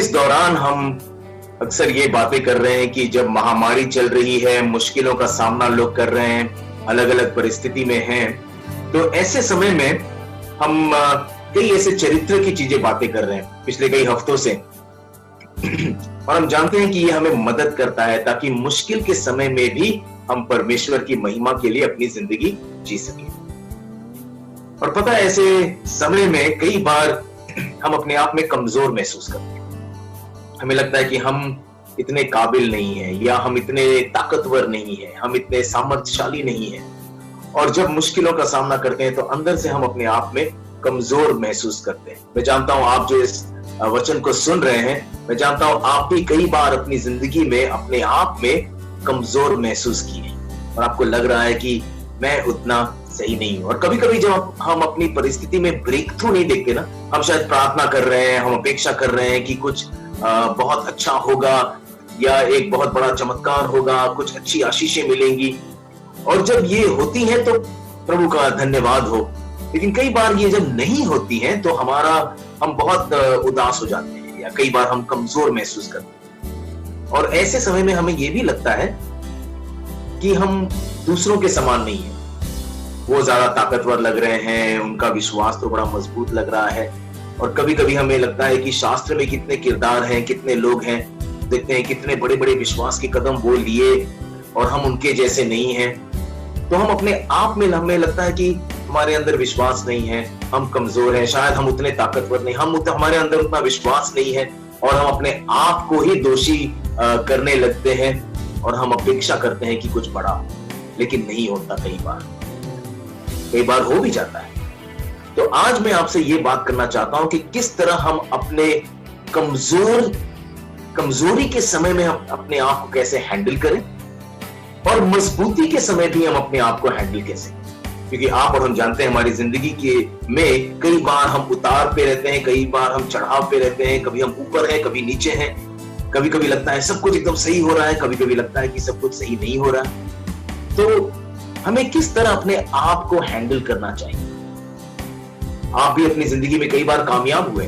इस दौरान हम अक्सर ये बातें कर रहे हैं कि जब महामारी चल रही है, मुश्किलों का सामना लोग कर रहे हैं, अलग अलग परिस्थिति में हैं, तो ऐसे समय में हम कई ऐसे चरित्र की चीजें बातें कर रहे हैं पिछले कई हफ्तों से। और हम जानते हैं कि ये हमें मदद करता है ताकि मुश्किल के समय में भी हम परमेश्वर की महिमा के लिए अपनी जिंदगी जी सकें। और पता है, ऐसे समय में कई बार हम अपने आप में कमजोर महसूस करते हैं। हमें लगता है कि हम इतने काबिल नहीं हैं, या हम इतने ताकतवर नहीं हैं, हम इतने सामर्थ्यशाली नहीं हैं। और जब मुश्किलों का सामना करते हैं तो अंदर से हम अपने आप में कमजोर महसूस करते हैं। मैं जानता हूं आप जो इस वचन को सुन रहे हैं, मैं जानता हूं आप भी कई बार अपनी जिंदगी में अपने आप में कमजोर महसूस किए और आपको लग रहा है कि मैं उतना सही नहीं हूं। और कभी कभी जब हम अपनी परिस्थिति में ब्रेक थ्रू नहीं देखते ना, हम शायद प्रार्थना कर रहे हैं, हम अपेक्षा कर रहे हैं कि कुछ बहुत अच्छा होगा या एक बहुत बड़ा चमत्कार होगा, कुछ अच्छी आशीषें मिलेंगी, और जब ये होती हैं तो प्रभु का धन्यवाद हो। लेकिन कई बार ये जब नहीं होती हैं तो हम बहुत उदास हो जाते हैं, या कई बार हम कमजोर महसूस करते हैं। और ऐसे समय में हमें ये भी लगता है कि हम दूसरों के समान नहीं है। वो ज्यादा ताकतवर लग रहे हैं, उनका विश्वास तो बड़ा मजबूत लग रहा है। और कभी कभी हमें लगता है कि शास्त्र में कितने किरदार हैं, कितने लोग हैं, देखते हैं कितने बड़े बड़े विश्वास के कदम वो लिए और हम उनके जैसे नहीं हैं। तो हम अपने आप में हमें लगता है कि हमारे अंदर विश्वास नहीं है, हम कमजोर हैं, शायद हम उतने ताकतवर नहीं, हमारे अंदर उतना विश्वास नहीं है, और हम अपने आप को ही दोषी करने लगते हैं और हम अपेक्षा करते हैं कि कुछ बड़ा, लेकिन नहीं होता। कई बार हो भी जाता है। तो आज मैं आपसे ये बात करना चाहता हूं कि किस तरह हम अपने कमजोरी के समय में हम अपने आप को कैसे हैंडल करें, और मजबूती के समय भी हम अपने आप को हैंडल कैसे। क्योंकि आप और हम जानते हैं हमारी जिंदगी के में कई बार हम उतार पे रहते हैं, कई बार हम चढ़ाव पे रहते हैं, कभी हम ऊपर हैं, कभी नीचे हैं। कभी कभी लगता है सब कुछ एकदम सही हो रहा है, कभी कभी लगता है कि सब कुछ सही नहीं हो रहा है। तो हमें किस तरह अपने आप को हैंडल करना चाहिए। आप भी अपनी जिंदगी में कई बार कामयाब हुए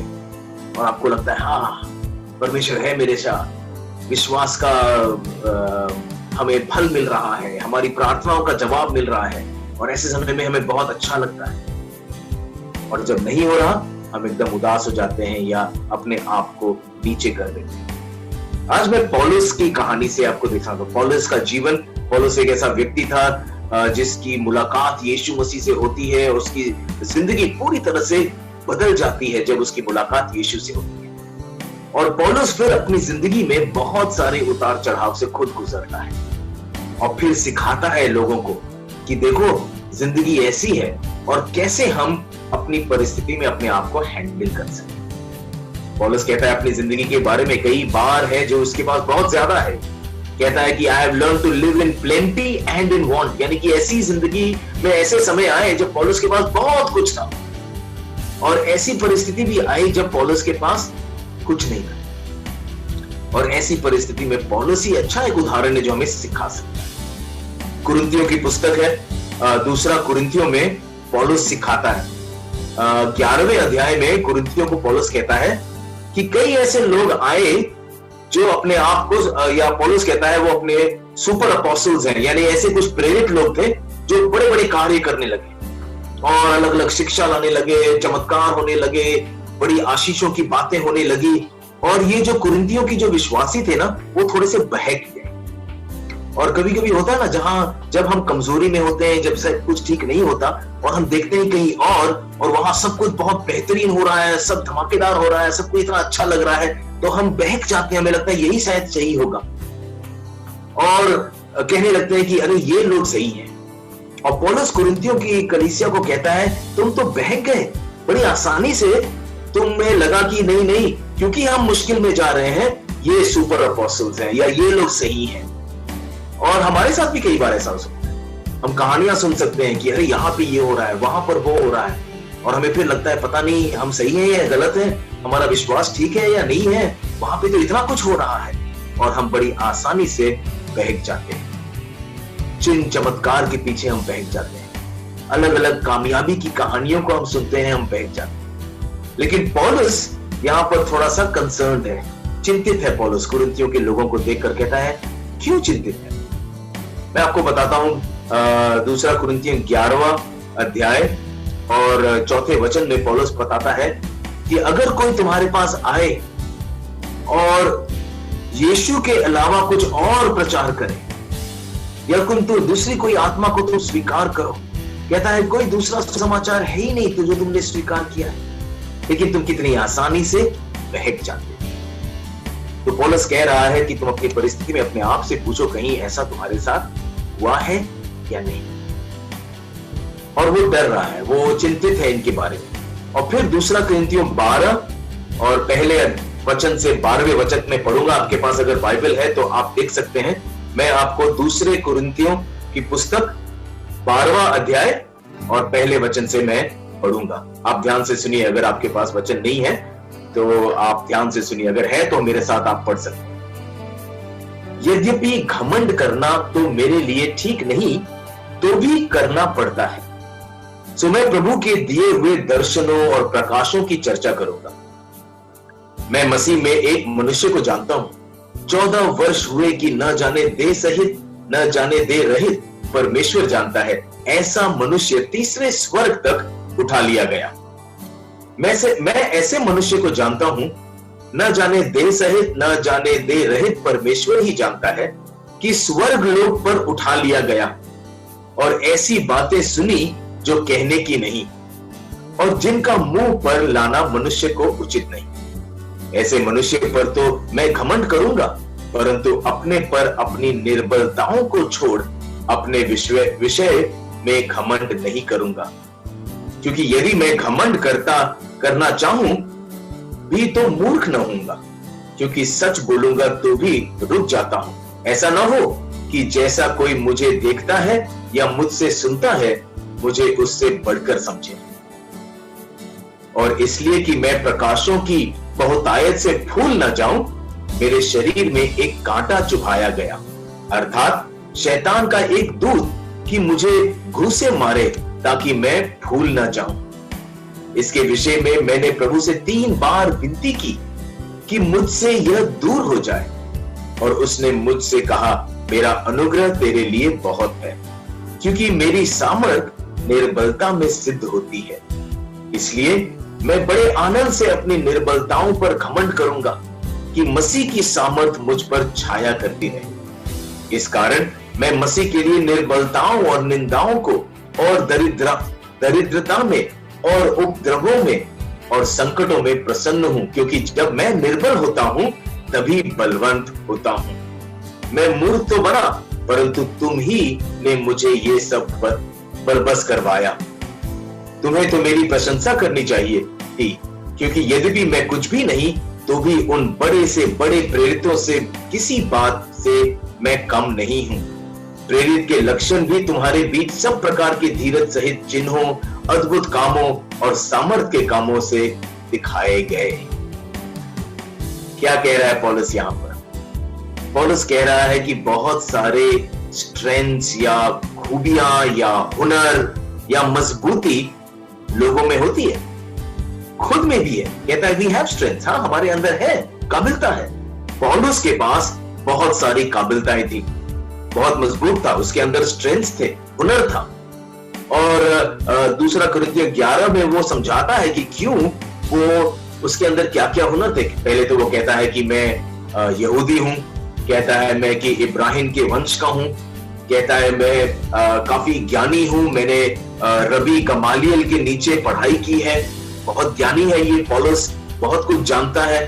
और आपको लगता है हाँ, परमेश्वर है मेरे साथ, विश्वास का हमें फल मिल रहा है, हमारी प्रार्थनाओं का जवाब मिल रहा है, और ऐसे समय में हमें बहुत अच्छा लगता है। और जब नहीं हो रहा, हम एकदम उदास हो जाते हैं या अपने आप को नीचे कर देते हैं। आज मैं पौलुस की कहानी से आपको दिखाऊंगा। पौलुस का जीवन, पौलुस एक ऐसा व्यक्ति था जिसकी मुलाकात यीशु मसीह से होती है, उसकी जिंदगी पूरी तरह से बदल जाती है जब उसकी मुलाकात यीशु से होती है। और पौलुस फिर अपनी जिंदगी में बहुत सारे उतार चढ़ाव से खुद गुजरता है और फिर सिखाता है लोगों को कि देखो जिंदगी ऐसी है और कैसे हम अपनी परिस्थिति में अपने आप को हैंडल कर सकते। पौलुस कहता है अपनी जिंदगी के बारे में, कई बार है जो उसके पास बहुत ज्यादा है, कहता है कि I have learn to live in plenty and in want, यानी कि ऐसी जिंदगी में ऐसे समय आए जब पौलुस के पास बहुत कुछ था, और ऐसी परिस्थिति भी आई जब पौलुस के पास कुछ नहीं था। और ऐसी परिस्थिति में पौलुस ही अच्छा एक उदाहरण है जो हमें सिखा सकता है। कुरिन्थियों की पुस्तक है, दूसरा कुरिन्थियों में पौलुस सिखाता है। 11वें अध्याय में कुरिन्थियों को पौलुस कहता है कि कई ऐसे लोग आए जो अपने आप को, या पौलुस कहता है वो अपने सुपर अपोस्टल्स हैं, यानी ऐसे कुछ प्रेरित लोग थे जो बड़े बड़े कार्य करने लगे और अलग अलग शिक्षा लाने लगे, चमत्कार होने लगे, बड़ी आशीषों की बातें होने लगी। और ये जो कुरिन्थियों की जो विश्वासी थे ना, वो थोड़े से बहक गए। और कभी कभी होता है ना, जब हम कमजोरी में होते हैं, जब सब कुछ ठीक नहीं होता और हम देखते हैं कहीं और वहां सब कुछ बहुत बेहतरीन हो रहा है, सब धमाकेदार हो रहा है, सब कुछ इतना अच्छा लग रहा है, तो हम बहक जाते हैं, हमें लगता है यही शायद सही होगा, और कहने लगते हैं कि अरे ये लोग सही हैं। और पौलुस कुरिन्थियों की कलीसिया को कहता है तुम तो बहक गए बड़ी आसानी से, तुम्हें लगा कि नहीं, क्योंकि हम मुश्किल में जा रहे हैं, ये सुपर अपोस्टल्स हैं या ये लोग सही हैं। और हमारे साथ भी कई बार ऐसा हो सकता है, हम कहानियां सुन सकते हैं कि अरे यहाँ पे ये हो रहा है, वहां पर वो हो रहा है, और हमें फिर लगता है पता नहीं हम सही हैं या गलत हैं, हमारा विश्वास ठीक है या नहीं है, वहां पे तो इतना कुछ हो रहा है, और हम बड़ी आसानी से बहक जाते हैं। चिन्ह चमत्कार के पीछे हम बहक जाते हैं, अलग अलग कामयाबी की कहानियों को हम सुनते हैं, हम बहक जाते हैं। लेकिन पौलुस यहाँ पर थोड़ा सा कंसर्न्ड है, चिंतित है पौलुस कुरिन्थियों के लोगों को देखकर। कहता है क्यों चिंतित है? मैं आपको बताता हूं, दूसरा कुरिन्थियों 11वां अध्याय और 4 वचन में पौलुस बताता है कि अगर कोई तुम्हारे पास आए और यीशु के अलावा कुछ और प्रचार करे, या किंतु दूसरी कोई आत्मा को तुम स्वीकार करो, कहता है कोई दूसरा समाचार है ही नहीं तो जो तुमने स्वीकार किया है, लेकिन तुम कितनी आसानी से बहक जाते हो। तो पौलुस कह रहा है कि तुम अपनी परिस्थिति में अपने आप से पूछो, कहीं ऐसा तुम्हारे साथ हुआ है या नहीं। और वो डर रहा है, वो चिंतित है इनके बारे में। और फिर दूसरा कुरिन्थियों 12 और पहले वचन से 12वें वचन में पढ़ूंगा। आपके पास अगर बाइबल है तो आप देख सकते हैं। मैं आपको दूसरे कुरिन्थियों की पुस्तक 12वां अध्याय और पहले वचन से मैं पढ़ूंगा। आप ध्यान से सुनिए, अगर आपके पास वचन नहीं है तो आप ध्यान से सुनिए, अगर है तो मेरे साथ आप पढ़ सकते हैं। यद्यपि घमंड करना तो मेरे लिए ठीक नहीं, तो भी करना पड़ता है। सो मैं प्रभु के दिए हुए दर्शनों और प्रकाशों की चर्चा करूंगा। मैं मसीह में एक मनुष्य को जानता हूं, 14 वर्ष हुए कि न जाने देह सहित न जाने देह रहित परमेश्वर जानता है, ऐसा मनुष्य तीसरे स्वर्ग तक उठा लिया गया। मैं ऐसे मनुष्य को जानता हूं, न जाने देह सहित न जाने देह रहित परमेश्वर ही जानता है, कि स्वर्ग लोक पर उठा लिया गया और ऐसी बातें सुनी जो कहने की नहीं, और जिनका मुंह पर लाना मनुष्य को उचित नहीं। ऐसे मनुष्य पर तो मैं घमंड करूंगा, परंतु अपने पर अपनी निर्बलताओं को छोड़ अपने विषय में घमंड नहीं करूंगा। क्योंकि यदि मैं घमंड करना चाहूं भी तो मूर्ख न होऊंगा, क्योंकि सच बोलूंगा तो भी रुक जाता हूं। ऐसा ना हो कि जैसा कोई मुझे देखता है या मुझसे सुनता है, मुझे उससे बढ़कर समझे। और इसलिए कि मैं प्रकाशों की बहुतायत से फूल न जाऊं, मेरे शरीर में एक कांटा चुभाया गया, अर्थात शैतान का एक दूत, कि मुझे घूंसे मारे ताकि मैं फूल न जाऊं। इसके विषय में मैंने प्रभु से 3 बार विनती की कि मुझसे यह दूर हो जाए, और उसने मुझसे कहा, मेरा अनुग्रह तेरे लिए बहुत है, क्योंकि मेरी सामर्थ निर्बलता में सिद्ध होती है। इसलिए मैं बड़े आनंद से अपनी निर्बलताओं पर घमंड करूंगा, कि मसीह की सामर्थ मुझ पर छाया करती रहे। इस कारण मैं मसीह के लिए निर्बलताओं और निंदाओं को और दरिद्रता में और उपद्रवों में और संकटों में प्रसन्न हूं, क्योंकि जब मैं निर्बल होता हूं तभी बलवंत होता हूं। मैं मूर्ख तो बना, परंतु तुम ही ने मुझे ये सब बरबस करवाया। तुम्हें तो मेरी प्रशंसा करनी चाहिए थी, क्योंकि यद्यपि मैं कुछ भी नहीं तो भी उन बड़े से बड़े प्रेरितों से किसी बात से मैं कम नहीं हूं। प्रेरित के लक्षण भी तुम्हारे बीच सब प्रकार के धीरज सहित चिन्हों, अद्भुत कामों और सामर्थ के कामों से दिखाए गए। क्या कह रहा है पौलुस यहां पर? पौलुस कह रहा है कि बहुत सारे स्ट्रेंथ्स या खूबियां या हुनर या मजबूती लोगों में होती है, खुद में भी है। कहता है वी हैव स्ट्रेंथ, हाँ हमारे अंदर है, काबिलता है। पौलुस के पास बहुत सारी काबिलताएं थी, बहुत मजबूत था, उसके अंदर स्ट्रेंथ थे, हुनर था। और दूसरा कुरिन्थियों 11 में वो समझाता है कि क्यों वो उसके अंदर क्या क्या हुनर थे। पहले तो वो कहता है कि मैं यहूदी हूं, कहता है मैं कि इब्राहिम के वंश का हूं, कहता है मैं काफी ज्ञानी हूं, मैंने रबी गमालियल के नीचे पढ़ाई की है, बहुत ज्ञानी है ये पौलुस, बहुत कुछ जानता है।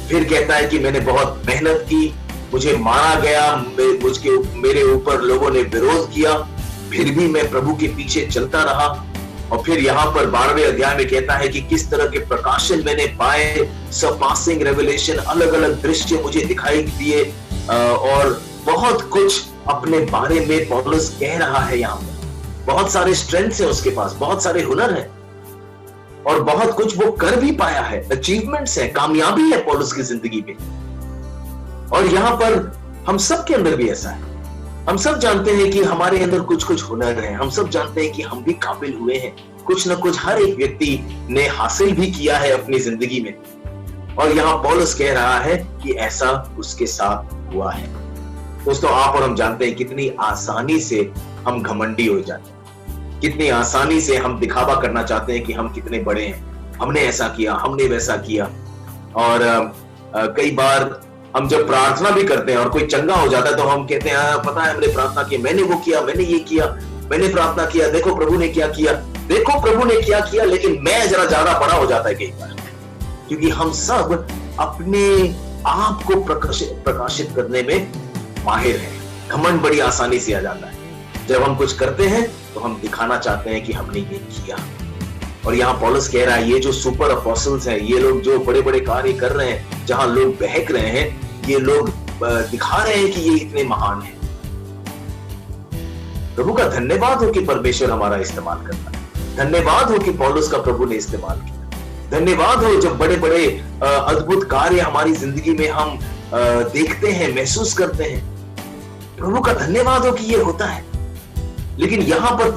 फिर कहता है कि मैंने बहुत मेहनत की, मुझे मारा गया, मेरे ऊपर लोगों ने विरोध किया, फिर भी मैं प्रभु के पीछे चलता रहा। और फिर यहाँ पर 12वें अध्याय में कहता है कि किस तरह के प्रकाशन मैंने पाए, सरपासिंग रेवलेशन, अलग अलग दृश्य मुझे दिखाई दिए, और बहुत कुछ अपने बारे में पौलुस कह रहा है। यहाँ पर बहुत सारे स्ट्रेंथ्स हैं उसके पास, बहुत सारे हुनर हैं, और बहुत कुछ वो कर भी पाया है, अचीवमेंट्स है, कामयाबी है पौलुस की जिंदगी में। और यहाँ पर हम सब के अंदर भी ऐसा है। हम सब जानते हैं कि हमारे अंदर कुछ कुछ हुनर है, हम सब जानते हैं कि हम भी काबिल हुए हैं, कुछ ना कुछ हर एक व्यक्ति ने हासिल भी किया है अपनी जिंदगी में। और यहाँ पौलुस कह रहा है कि ऐसा उसके साथ हुआ है। दोस्तों, आप और हम जानते हैं कितनी आसानी से हम घमंडी हो जाते हैं, कितनी आसानी से हम दिखावा करना चाहते हैं कि हम कितने बड़े हैं, हमने ऐसा किया, हमने वैसा किया। और कई बार हम जब प्रार्थना भी करते हैं और कोई चंगा हो जाता है तो हम कहते हैं पता है हमने प्रार्थना की, मैंने वो किया, मैंने ये किया, मैंने प्रार्थना किया, देखो प्रभु ने क्या किया, देखो प्रभु ने क्या किया। लेकिन मैं जरा ज्यादा बड़ा हो जाता है कई बार, क्योंकि हम सब अपने आप को प्रकाशित करने में माहिर हैं। घमंड बड़ी आसानी से आ जाता है। जब हम कुछ करते हैं तो हम दिखाना चाहते हैं कि हमने ये किया। और यहाँ पौलुस कह रहा है ये जो सुपर अपोस्टल्स हैं, ये लोग जो बड़े बड़े कार्य कर रहे हैं, जहां लोग बहक रहे हैं, ये लोग दिखा रहे हैं कि ये इतने महान हैं। प्रभु का धन्यवाद हो कि परमेश्वर हमारा इस्तेमाल करता है। धन्यवाद हो कि पौलुस का प्रभु ने इस्तेमाल किया। धन्यवाद हो जब बड़े बड़े अद्भुत कार्य हमारी जिंदगी में हम देखते हैं, महसूस करते हैं। प्रभु का धन्यवाद हो कि ये होता है। लेकिन यहाँ पर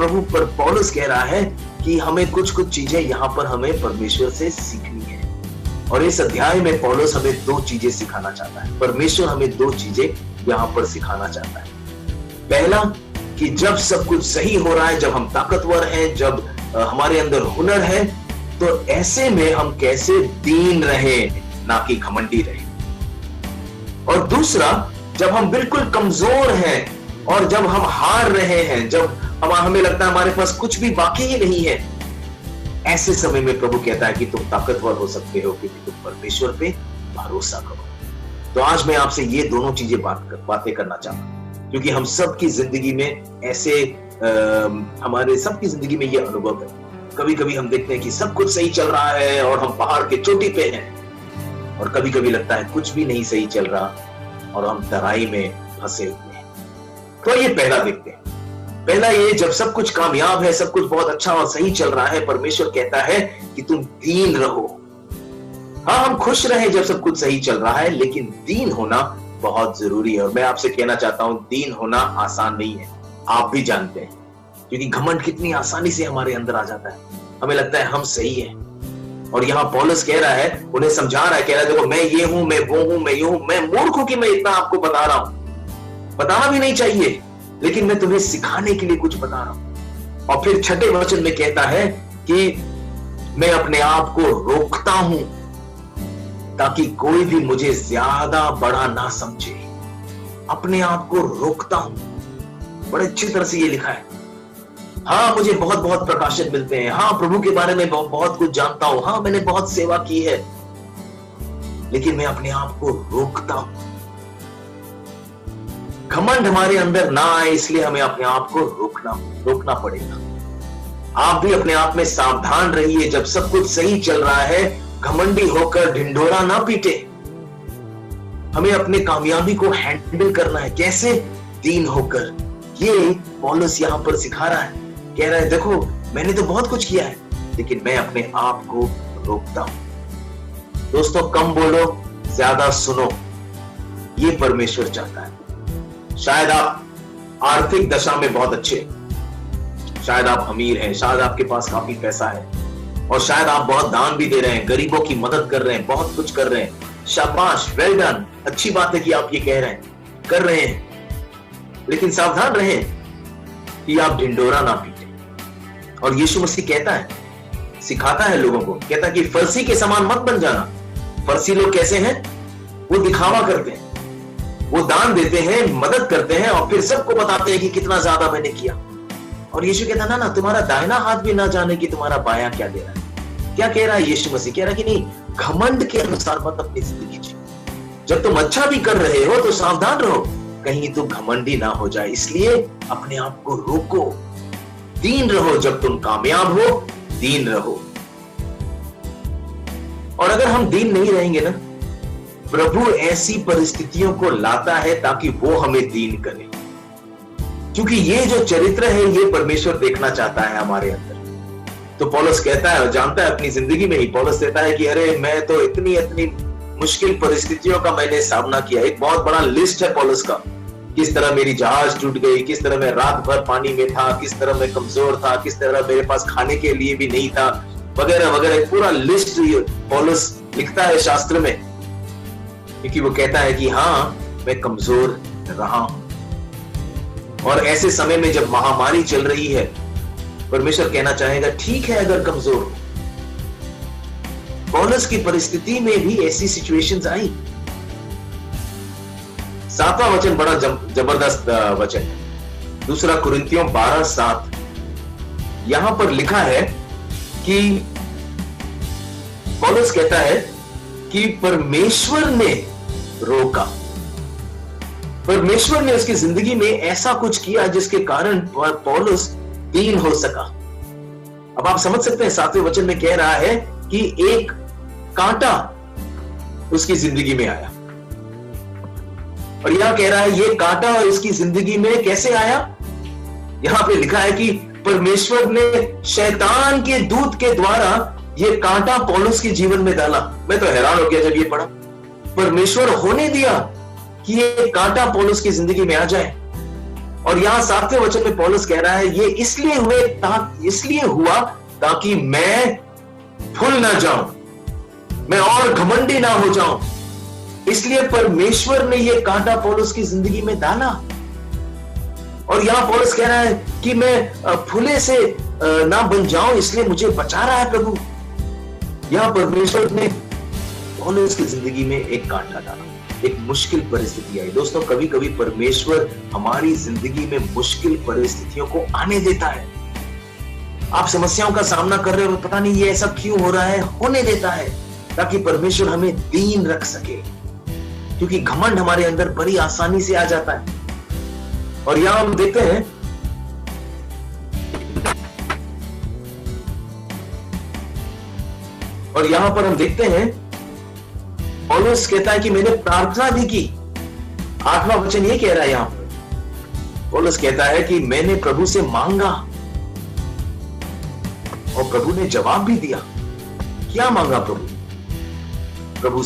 पौलुस कह रहा है कि हमें कुछ कुछ चीजें यहाँ पर हमें परमेश्वर से सीखनी है। और इस अध्याय में पौलुस हमें दो चीजें सिखाना चाहता है। परमेश्वर हमें दो चीजें यहाँ पर सिखाना चाहता है। पहला, कि जब सब कुछ सही हो रहा है, जब हम ताकतवर हैं, जब हमारे अंदर हुनर है, तो ऐसे में हम कैसे दीन रहे, ना कि घमंडी रहे। और दूसरा, जब हम बिल्कुल कमजोर हैं और जब हम हार रहे हैं, जब हमें लगता है हमारे पास कुछ भी बाकी ही नहीं है, ऐसे समय में प्रभु कहता है कि तुम ताकतवर हो सकते हो क्योंकि तुम परमेश्वर पे भरोसा करो। तो आज मैं आपसे ये दोनों चीजें बातें करना चाहता हूं, क्योंकि हम सबकी जिंदगी में ऐसे हमारे सबकी जिंदगी में ये अनुभव है। कभी कभी हम देखते हैं कि सब कुछ सही चल रहा है और हम पहाड़ के चोटी पे हैं, और कभी कभी लगता है कुछ भी नहीं सही चल रहा और हम तराई में फंसे हुए हैं। तो ये पहला देखते हैं। पहला ये, जब सब कुछ कामयाब है, सब कुछ बहुत अच्छा और सही चल रहा है, परमेश्वर कहता है कि तुम दीन रहो। हाँ, हम खुश रहे जब सब कुछ सही चल रहा है, लेकिन दीन होना बहुत जरूरी है। और मैं आपसे कहना चाहता हूं, दीन होना आसान नहीं है, आप भी जानते हैं, क्योंकि घमंड कितनी आसानी से हमारे अंदर आ जाता है। हमें लगता है हम सही हैं। और यहाँ पौलुस कह रहा है, उन्हें समझा रहा है, कह रहा है देखो मैं ये हूं, मैं वो हूं, मैं ये हूं, मैं मूर्ख हूं कि मैं इतना आपको बता रहा हूं। बताना भी नहीं चाहिए, लेकिन मैं तुम्हें सिखाने के लिए कुछ बता रहा हूं। और फिर छठे वचन में कहता है कि मैं अपने आप को रोकता हूं ताकि कोई भी मुझे ज्यादा बड़ा ना समझे। अपने आप को रोकता हूं, बड़े अच्छी तरह से ये लिखा है। हाँ, मुझे बहुत बहुत प्रकाशित मिलते हैं, हाँ प्रभु के बारे में बहुत कुछ जानता हूं, हाँ मैंने बहुत सेवा की है, लेकिन मैं अपने आप को रोकता हूं। घमंड हमारे अंदर ना आए, इसलिए हमें अपने आप को रोकना पड़ेगा। आप भी अपने आप में सावधान रहिए। जब सब कुछ सही चल रहा है, घमंडी होकर ढिंढोरा ना पीटे। हमें अपने कामयाबी को हैंडल करना है। कैसे? दीन होकर। ये पौलुस यहां पर सिखा रहा है, कह रहा है देखो मैंने तो बहुत कुछ किया है, लेकिन मैं अपने आप को रोकता हूं। दोस्तों, कम बोलो, ज्यादा सुनो, ये परमेश्वर चाहता है। शायद आप आर्थिक दशा में बहुत अच्छे, शायद आप अमीर हैं, शायद आपके पास काफी पैसा है, और शायद आप बहुत दान भी दे रहे हैं, गरीबों की मदद कर रहे हैं, बहुत कुछ कर रहे हैं। शाबाश, वेल डन, अच्छी बात है कि आप ये कह रहे हैं, कर रहे हैं, लेकिन सावधान रहें कि आप ढिंडोरा ना पीटे। और यीशु मसीह कहता है, सिखाता है लोगों को, कहता है कि फर्सी के समान मत बन जाना। फर्सी लोग कैसे हैं? वो दिखावा करते हैं, वो दान देते हैं, मदद करते हैं, और फिर सबको बताते हैं कि कितना ज्यादा मैंने किया। और यीशु कहता ना, तुम्हारा दाहिना हाथ भी ना जाने कि तुम्हारा बायां क्या दे रहा है। क्या कह रहा है यीशु मसीह? कह रहा है कि नहीं, घमंड के अनुसार मत अपनी जिंदगी जियो। जब तुम अच्छा भी कर रहे हो तो सावधान रहो, कहीं तुम घमंडी ना हो जाए। इसलिए अपने आप को रोको, दीन रहो। जब तुम कामयाब हो, दीन रहो। और अगर हम दीन नहीं रहेंगे ना, प्रभु ऐसी परिस्थितियों को लाता है ताकि वो हमें दीन करे, क्योंकि ये जो चरित्र है ये परमेश्वर देखना चाहता है हमारे अंदर। तो पौलुस कहता है, जानता है अपनी जिंदगी में ही, पौलुस कहता है कि अरे मैं तो इतनी मुश्किल परिस्थितियों का मैंने सामना किया। एक बहुत बड़ा लिस्ट है पौलुस का, किस तरह मेरी जहाज टूट गई, किस तरह मैं रात भर पानी में था, किस तरह मैं कमजोर था, किस तरह मेरे पास खाने के लिए भी नहीं था, वगैरह वगैरह। पूरा लिस्ट पौलुस लिखता है शास्त्र में, क्योंकि वो कहता है कि हां, मैं कमजोर रहा हूं। और ऐसे समय में जब महामारी चल रही है, परमेश्वर कहना चाहेगा ठीक है अगर कमजोर हो। पौलुस की परिस्थिति में भी ऐसी सिचुएशंस आई। 7वां वचन बड़ा जबरदस्त वचन है, 2 कुरिन्थियों 12:7। यहां पर लिखा है कि पौलुस कहता है कि परमेश्वर ने रोका, परमेश्वर ने उसकी जिंदगी में ऐसा कुछ किया जिसके कारण पौलुस दीन हो सका। अब आप समझ सकते हैं, 7वें वचन में कह रहा है कि एक कांटा उसकी जिंदगी में आया, और यहां कह रहा है ये कांटा इसकी जिंदगी में कैसे आया। यहां पे लिखा है कि परमेश्वर ने शैतान के दूत के द्वारा ये कांटा पौलुस के जीवन में डाला। मैं तो हैरान हो गया जब ये पढ़ा, परमेश्वर होने दिया कि ये कांटा पौलुस की जिंदगी में आ जाए। और यहां 7वें वचन में पौलुस कह रहा है ये इसलिए हुआ ताकि मैं भूल ना जाऊं, मैं और घमंडी ना हो जाऊं, इसलिए परमेश्वर ने ये कांटा पौलुस की जिंदगी में डाला। और यहां पौलुस कह रहा है कि मैं फूले से ना बन जाऊं, इसलिए मुझे बचा रहा है प्रभु। यहां परमेश्वर ने पौलुस की जिंदगी में एक कांटा डाला, एक मुश्किल परिस्थिति आई। दोस्तों, कभी कभी परमेश्वर हमारी जिंदगी में मुश्किल परिस्थितियों को आने देता है। आप समस्याओं का सामना कर रहे हो, पता नहीं ये ऐसा क्यों हो रहा है, होने देता है ताकि परमेश्वर हमें दीन रख सके, क्योंकि घमंड हमारे अंदर बड़ी आसानी से आ जाता है। और यहां हम देखते हैं पौलुस कहता है कि मैंने प्रार्थना भी की। 8वां वचन ये कह रहा है, यहां पर पौलुस कहता है कि मैंने प्रभु से मांगा और प्रभु ने जवाब भी दिया। क्या मांगा प्रभु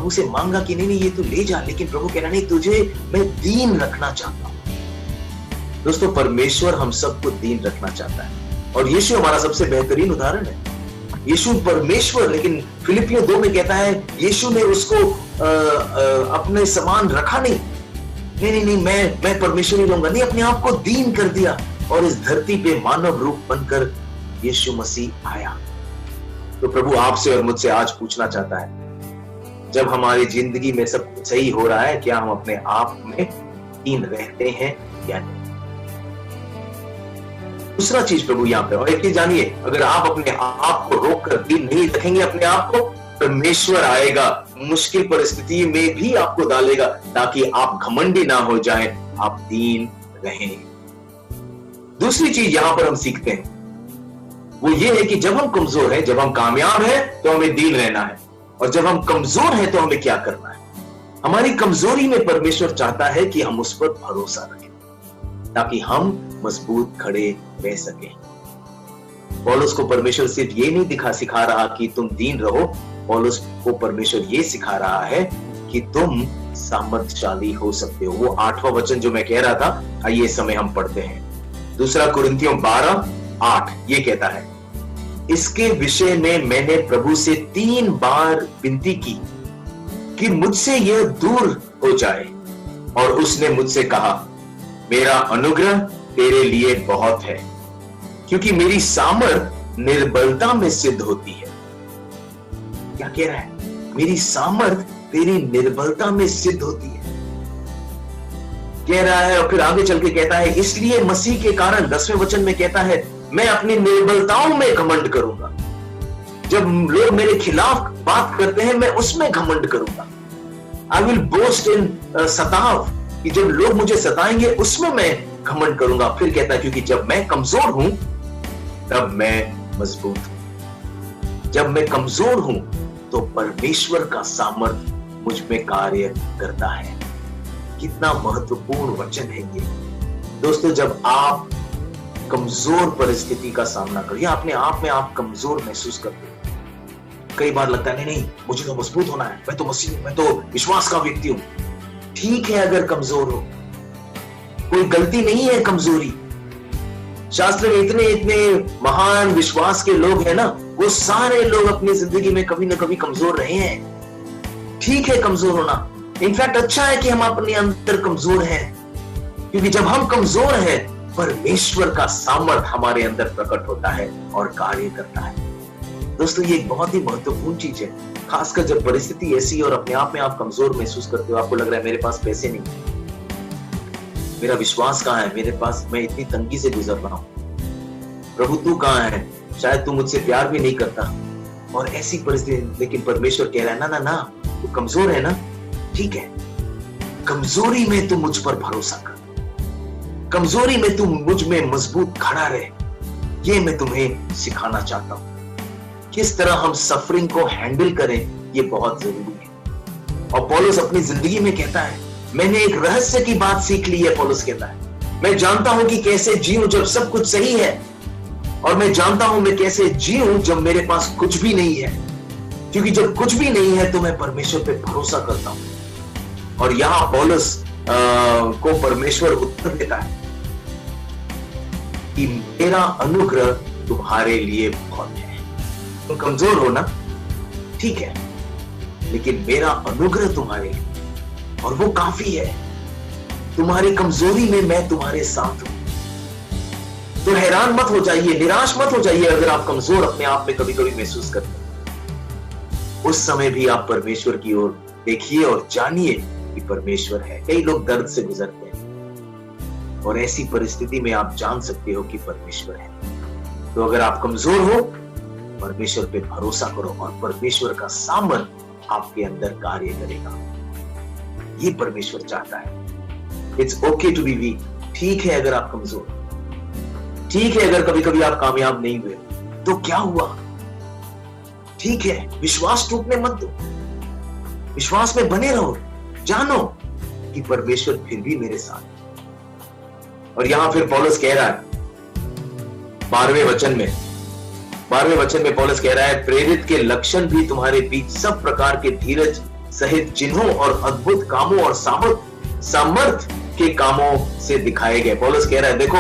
से मांगा कि नहीं ये तू ले जा, लेकिन प्रभु कह रहा नहीं, तुझे मैं दीन रखना चाहता हूं। दोस्तों, परमेश्वर हम सबको दीन रखना चाहता है, और यीशु हमारा सबसे बेहतरीन उदाहरण है। यीशु परमेश्वर, लेकिन फिलिपियों 2 में कहता है यीशु ने उसको अपने समान रखा नहीं, मैं परमेश्वर ही रहूंगा, नहीं, अपने आप को दीन कर दिया और इस धरती पे मानव रूप बनकर यीशु मसीह आया। तो प्रभु आपसे और मुझसे आज पूछना चाहता है, जब हमारी जिंदगी में सब सही हो रहा है, क्या हम अपने आप में दीन रहते हैं या नहीं। दूसरा चीज प्रभु यहां पे, और एक चीज जानिए, अगर आप अपने आप को रोक कर दीन नहीं रखेंगे अपने आप को, परमेश्वर आएगा, मुश्किल परिस्थिति में भी आपको डालेगा ताकि आप घमंडी ना हो जाएं, आप दीन रहें। दूसरी चीज यहां पर हम सीखते हैं वो ये है कि जब हम कमजोर हैं, जब हम कामयाब हैं तो हमें दीन रहना है, और जब हम कमजोर हैं तो हमें क्या करना है। हमारी कमजोरी में परमेश्वर चाहता है कि हम उस पर भरोसा रखें ताकि हम मजबूत खड़े रह सके। पौलुस को परमेश्वर सिर्फ ये नहीं सिखा रहा कि तुम दीन रहो, पौलुस को परमेश्वर ये सिखा रहा है कि तुम सामर्थ्यशाली हो सकते हो। वो 8वां वचन जो मैं कह रहा था, आइए इस समय हम पढ़ते हैं। 2 कुरिन्थियों 12:8 ये कहता है, इसके विषय में मैंने प्रभु से 3 बार विनती की कि मुझसे यह दूर हो जाए, और उसने मुझसे कहा, मेरा अनुग्रह तेरे लिए बहुत है, क्योंकि मेरी सामर्थ निर्बलता में सिद्ध होती है। क्या कह रहा है? मेरी सामर्थ तेरी निर्बलता में सिद्ध होती है, कह रहा है। और फिर आगे चल के कहता है, इसलिए मसीह के कारण, 10वें वचन में कहता है, मैं अपनी निर्बलताओं में घमंड करूंगा। जब लोग मेरे खिलाफ बात करते हैं, मैं उसमें घमंड करूंगा। आई विल बोस्ट इन सताव, कि जब लोग मुझे सताएंगे उसमें मैं घमंड करूंगा। फिर कहता है, क्योंकि जब मैं कमजोर हूं तब मैं मजबूत हूं। जब मैं कमजोर हूं तो परमेश्वर का सामर्थ्य मुझ में कार्य करता है। कितना महत्वपूर्ण वचन है ये दोस्तों। जब आप कमजोर परिस्थिति का सामना करो या अपने आप में आप कमजोर महसूस करते हो, कई बार लगता है नहीं मुझे तो मजबूत होना है, मैं तो विश्वास का व्यक्ति हूं। ठीक है, अगर कमजोर हो, कोई गलती नहीं है कमजोरी। शास्त्र में इतने इतने महान विश्वास के लोग हैं ना, वो सारे लोग अपनी जिंदगी में कभी ना कभी कमजोर रहे हैं। ठीक है कमजोर होना, इनफैक्ट अच्छा है कि हम अपने अंदर कमजोर हैं, क्योंकि जब हम कमजोर हैं परमेश्वर का सामर्थ हमारे अंदर प्रकट होता है और कार्य करता है। दोस्तों ये एक बहुत ही महत्वपूर्ण चीज है, खासकर जब परिस्थिति ऐसी और अपने आप में आप कमजोर महसूस करते हो, आपको लग रहा है मेरे पास पैसे नहीं, मेरा विश्वास कहाँ है, मेरे पास, मैं इतनी तंगी से गुजर रहा हूं, प्रभु तू कहाँ है, शायद तू मुझसे प्यार भी नहीं करता, और ऐसी परिस्थिति। लेकिन परमेश्वर कह रहा है ना ना ना, तू कमजोर है ना, ठीक है, कमजोरी में तू मुझ पर भरोसा कर, कमजोरी में तू मुझ में मजबूत खड़ा रहे। ये मैं तुम्हें सिखाना चाहता हूं किस तरह हम सफरिंग को हैंडल करें, ये बहुत जरूरी है। और पौलुस अपनी जिंदगी में कहता है, मैंने एक रहस्य की बात सीख ली है। पौलुस कहता है, मैं जानता हूं कि कैसे जीऊं जब सब कुछ सही है, और मैं जानता हूं मैं कैसे जीऊं जब मेरे पास कुछ भी नहीं है, क्योंकि जब कुछ भी नहीं है तो मैं परमेश्वर पे भरोसा करता हूं। और यहां पौलुस को परमेश्वर उत्तर देता है कि मेरा अनुग्रह तुम्हारे लिए बहुत है। तुम कमजोर हो ना, ठीक है, लेकिन मेरा अनुग्रह तुम्हारे लिए, और वो काफी है। तुम्हारी कमजोरी में मैं तुम्हारे साथ हूं। तो हैरान मत हो जाइए, निराश मत हो जाइए अगर आप कमजोर अपने आप में कभी कभी महसूस करते हैं। उस समय भी आप परमेश्वर की ओर देखिए और जानिए कि परमेश्वर है। कई लोग दर्द से गुजरते हैं, और ऐसी परिस्थिति में आप जान सकते हो कि परमेश्वर है। तो अगर आप कमजोर हो, परमेश्वर पे भरोसा करो, और परमेश्वर का सामर्थ आपके अंदर कार्य करेगा। ये परमेश्वर चाहता है। It's okay to be weak. ठीक है अगर आप कमजोर, ठीक है अगर कभी कभी आप कामयाब नहीं हुए, तो क्या हुआ, ठीक है, विश्वास टूटने मत दो, विश्वास में बने रहो, जानो कि परमेश्वर फिर भी मेरे साथ है। और यहां फिर पौलुस कह रहा है 12वें वचन में पौलुस कह रहा है, प्रेरित के लक्षण भी तुम्हारे बीच सब प्रकार के धीरज सहित चिन्हों और अद्भुत कामों और सामर्थ के कामों से दिखाए गए। पौलुस कह रहा है, देखो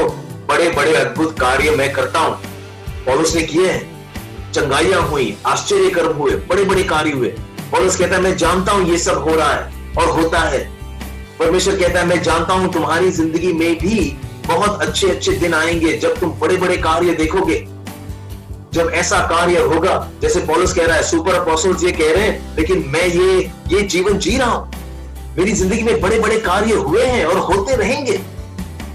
बड़े बड़े अद्भुत कार्य मैं करता हूं। पौलुस ने किए हैं, चंगाइयां हुई, आश्चर्य कर्म हुए, बड़े बड़े कार्य हुए। पौलुस कहता है, मैं जानता हूं ये सब हो रहा है और होता है। परमेश्वर कहता है, मैं जानता हूं तुम्हारी जिंदगी में भी बहुत अच्छे अच्छे दिन आएंगे जब तुम बड़े बड़े कार्य देखोगे, जब ऐसा कार्य होगा। जैसे पौलुस कह रहा है, सुपर अपोस्टल्स ये कह रहे हैं, लेकिन मैं ये जीवन जी रहा हूं, मेरी जिंदगी में बड़े बड़े कार्य हुए हैं और होते रहेंगे।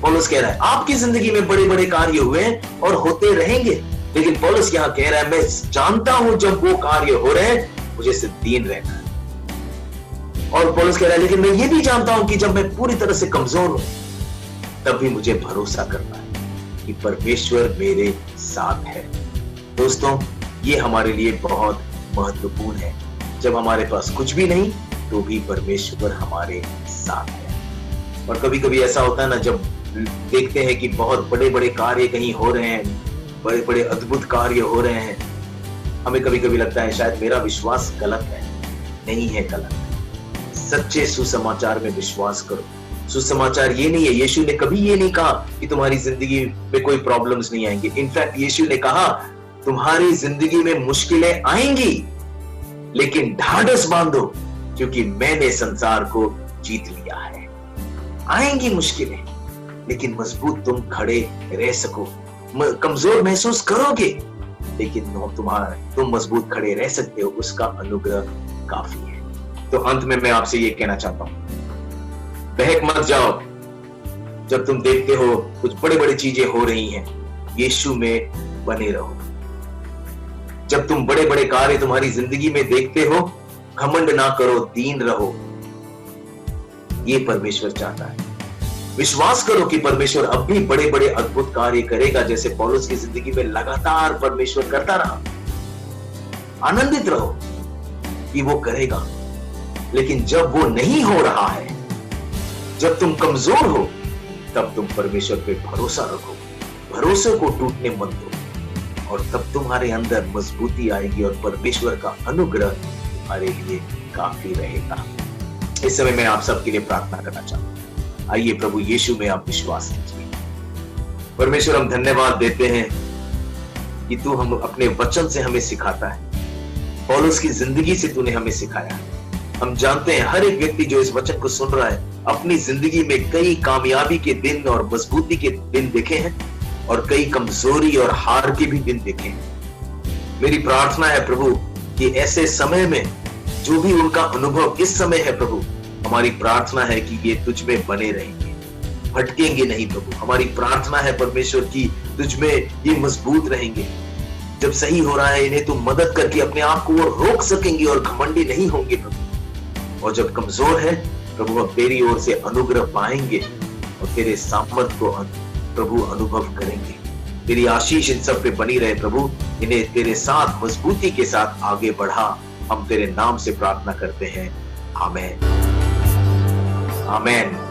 पौलुस कह रहा है, आपकी जिंदगी में बड़े बड़े कार्य हुए हैं और होते रहेंगे। लेकिन पौलुस यहां कह रहा है, मैं जानता हूं जब वो कार्य हो रहे हैं मुझे सिर्फ दीन रहना है। और पौलुस कह रहा है, लेकिन मैं ये भी जानता हूं कि जब मैं पूरी तरह से कमजोर हूं तब भी मुझे भरोसा करना है कि परमेश्वर मेरे साथ है। दोस्तों ये हमारे लिए बहुत महत्वपूर्ण है। जब हमारे पास कुछ भी नहीं तो भी परमेश्वर हमारे साथ है। और कभी कभी ऐसा होता है ना, जब देखते हैं कि बहुत बड़े बड़े कार्य कहीं हो रहे हैं, बड़े बड़े अद्भुत कार्य हो रहे हैं, हमें कभी कभी लगता है शायद मेरा विश्वास गलत है। नहीं है गलत। सच्चे सुसमाचार में विश्वास करो। सुसमाचार ये नहीं है, यीशु ने कभी ये नहीं कहा कि तुम्हारी जिंदगी में कोई प्रॉब्लम्स नहीं आएंगे। इनफैक्ट यीशु ने कहा तुम्हारी जिंदगी में मुश्किलें आएंगी, लेकिन ढाढ़स बांधो क्योंकि मैंने संसार को जीत लिया है। आएंगी मुश्किलें, लेकिन मजबूत तुम खड़े रह सको। कमजोर महसूस करोगे, लेकिन तुम मजबूत खड़े रह सकते हो, उसका अनुग्रह काफी है। तो अंत में मैं आपसे ये कहना चाहता हूं, बहक मत जाओ जब तुम देखते हो कुछ बड़े बड़े चीजें हो रही हैं। यीशु में बने रहो। जब तुम बड़े बड़े कार्य तुम्हारी जिंदगी में देखते हो, घमंड ना करो, दीन रहो। ये परमेश्वर चाहता है। विश्वास करो कि परमेश्वर अब भी बड़े बड़े अद्भुत कार्य करेगा, जैसे पौलुस की जिंदगी में लगातार परमेश्वर करता रहा। आनंदित रहो कि वो करेगा। लेकिन जब वो नहीं हो रहा है, जब तुम कमजोर हो, तब तुम परमेश्वर पे भरोसा रखो। भरोसे को टूटने मत दो, और तब तुम्हारे अंदर मजबूती आएगी और परमेश्वर का अनुग्रह तुम्हारे लिए काफी रहेगा। इस समय मैं आप सबके लिए प्रार्थना करना चाहता हूं। आइए प्रभु यीशु में आप विश्वास कीजिए। परमेश्वर हम धन्यवाद देते हैं कि तू हम अपने वचन से हमें सिखाता है, पौलुस की जिंदगी से तूने हमें सिखाया है। हम जानते हैं हर एक व्यक्ति जो इस वचन को सुन रहा है अपनी जिंदगी में कई कामयाबी के दिन और मजबूती के दिन देखे हैं और कई कमजोरी और हार के भी दिन देखे हैं। मेरी प्रार्थना है प्रभु कि ऐसे समय में जो भी उनका अनुभव इस समय है प्रभु, हमारी प्रार्थना है कि ये तुझ में बने रहेंगे, भटकेंगे नहीं प्रभु। हमारी प्रार्थना है परमेश्वर की तुझ में ये मजबूत रहेंगे। जब सही हो रहा है इन्हें तू मदद करके अपने आप को वो रोक सकेंगे और घमंडी नहीं होंगे प्रभु। और जब कमजोर है प्रभु, हम तेरी ओर से अनुग्रह पाएंगे और तेरे सामर्थ को प्रभु अनुभव करेंगे। तेरी आशीष इन सब पे बनी रहे प्रभु। इन्हें तेरे साथ मजबूती के साथ आगे बढ़ा, हम तेरे नाम से प्रार्थना करते हैं। आमीन आमीन।